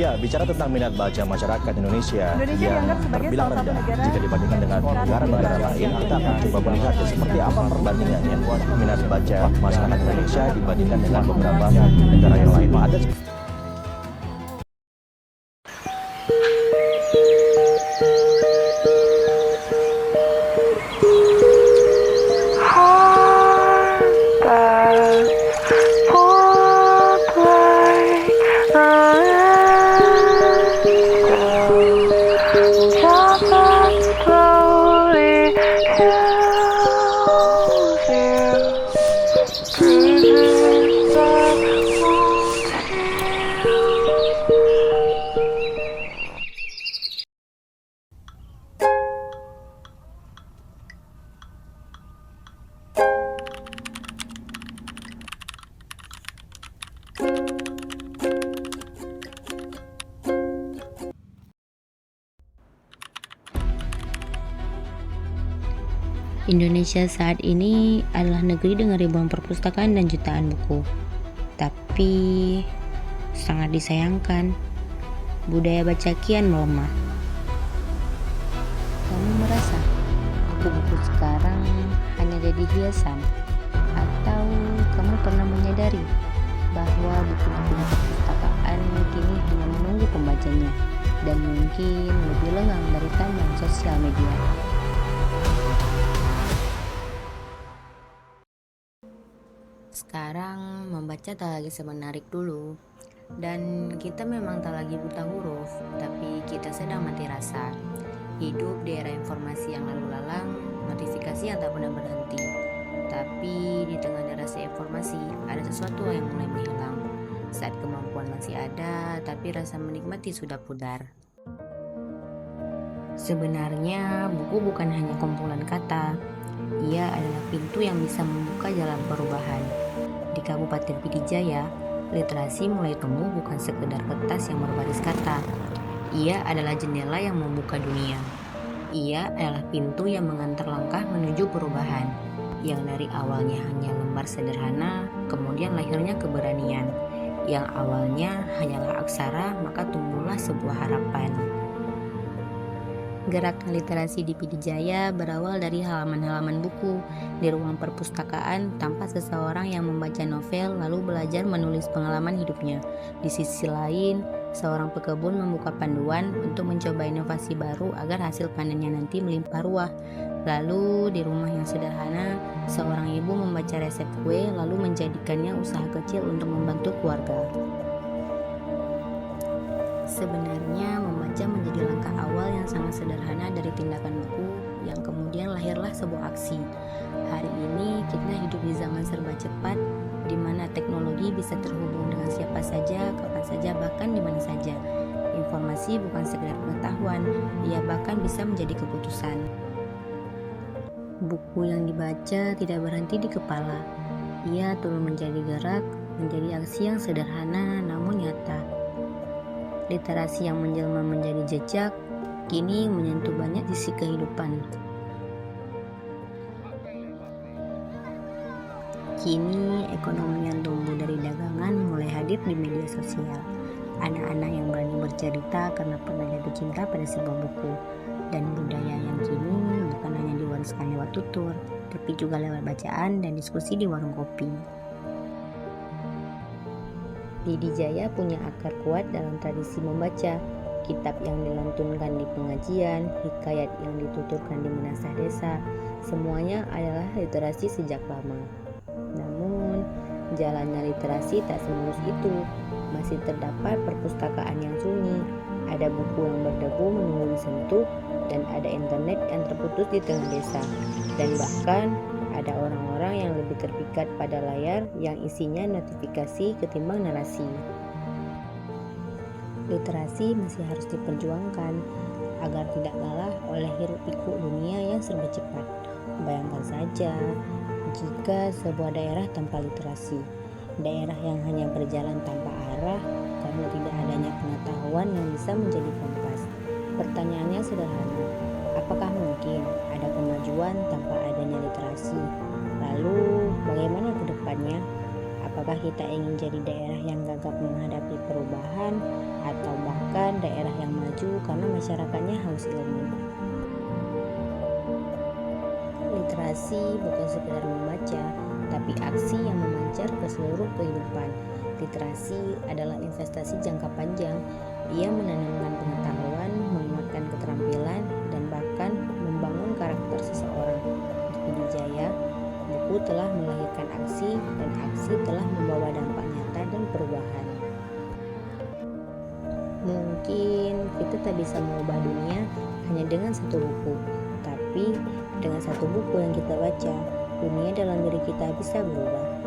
Ya, bicara tentang minat baca masyarakat Indonesia Indonesia yang dianggap sebagai terbilang salah satu rendah negara jika dibandingkan dengan negara-negara lain, kita akan coba melihat ya, seperti apa perbandingannya minat baca masyarakat Indonesia dibandingkan dengan beberapa negara yang lain. Ada Indonesia saat ini adalah negeri dengan ribuan perpustakaan dan jutaan buku. Tapi sangat disayangkan, budaya baca kian melemah. Kamu merasa buku-buku sekarang hanya jadi hiasan? Atau kamu pernah menyadari bahwa buku-buku di perpustakaan kini hanya menunggu pembacanya dan mungkin lebih lengang dari timeline sosial media? Sekarang membaca tak lagi semenarik dulu, dan kita memang tak lagi buta huruf, tapi kita sedang mati rasa. Hidup di era informasi yang lalu lalang, notifikasi yang tak pernah berhenti. Tapi di tengah derasnya informasi, ada sesuatu yang mulai menghilang. Saat kemampuan masih ada, tapi rasa menikmati sudah pudar. Sebenarnya buku bukan hanya kumpulan kata, ia adalah pintu yang bisa membuka jalan perubahan. Di Kabupaten Pidijaya, literasi mulai tumbuh bukan sekedar kertas yang berbaris kata. Ia adalah jendela yang membuka dunia. Ia adalah pintu yang mengantar langkah menuju perubahan, yang dari awalnya hanya lembar sederhana, kemudian lahirnya keberanian. Yang awalnya hanyalah aksara, maka tumbuhlah sebuah harapan. Gerakan literasi di Pidijaya berawal dari halaman-halaman buku di ruang perpustakaan tanpa seseorang yang membaca novel lalu belajar menulis pengalaman hidupnya. Di sisi lain, seorang pekebun membuka panduan untuk mencoba inovasi baru agar hasil panennya nanti melimpah ruah. Lalu di rumah yang sederhana, seorang ibu membaca resep kue lalu menjadikannya usaha kecil untuk membantu keluarga. Sebenarnya membaca menjadi langkah awal yang sangat sederhana dari tindakan buku yang kemudian lahirlah sebuah aksi. Hari ini kita hidup di zaman serba cepat di mana teknologi bisa terhubung dengan siapa saja, kapan saja, bahkan di mana saja. Informasi bukan sekedar pengetahuan, ia bahkan bisa menjadi keputusan. Buku yang dibaca tidak berhenti di kepala. Ia turun menjadi gerak, menjadi aksi yang sederhana namun nyata. Literasi yang menjelma menjadi jejak, kini menyentuh banyak sisi kehidupan. Kini ekonomi yang tumbuh dari dagangan mulai hadir di media sosial. Anak-anak yang berani bercerita karena pernah jatuh cinta pada sebuah buku. Dan budaya yang kini bukan hanya diwariskan lewat tutur, tapi juga lewat bacaan dan diskusi di warung kopi. Pidijaya punya akar kuat dalam tradisi membaca, kitab yang dilantunkan di pengajian, hikayat yang dituturkan di menasah desa, semuanya adalah literasi sejak lama. Namun, jalannya literasi tak semulus itu. Masih terdapat perpustakaan yang sunyi, ada buku yang berdebu menunggu disentuh, dan ada internet yang terputus di tengah desa. Dan bahkan ada orang-orang yang lebih terpikat pada layar yang isinya notifikasi ketimbang narasi. Literasi masih harus diperjuangkan agar tidak kalah oleh hiruk-pikuk dunia yang serba cepat. Bayangkan saja jika sebuah daerah tanpa literasi, daerah yang hanya berjalan tanpa arah karena tidak adanya pengetahuan yang bisa menjadi kompas. Pertanyaannya sederhana, apakah mungkin ada kemajuan tanpa adanya literasi? Lalu bagaimana ke depannya? Apakah kita ingin jadi daerah yang gagap menghadapi perubahan atau bahkan daerah yang maju karena masyarakatnya haus ilmu. Literasi bukan sekedar membaca, tapi aksi yang memancar ke seluruh kehidupan. Literasi adalah investasi jangka panjang. Ia menanamkan pengetahuan, menguatkan keterampilan, dan bahkan membangun karakter seseorang. Untuk Pidijaya, buku telah melahirkan aksi, dan aksi telah membawa dampak nyata dan perubahan. Mungkin kita tak bisa mengubah dunia hanya dengan satu buku, tapi dengan satu buku yang kita baca, dunia dalam diri kita bisa berubah.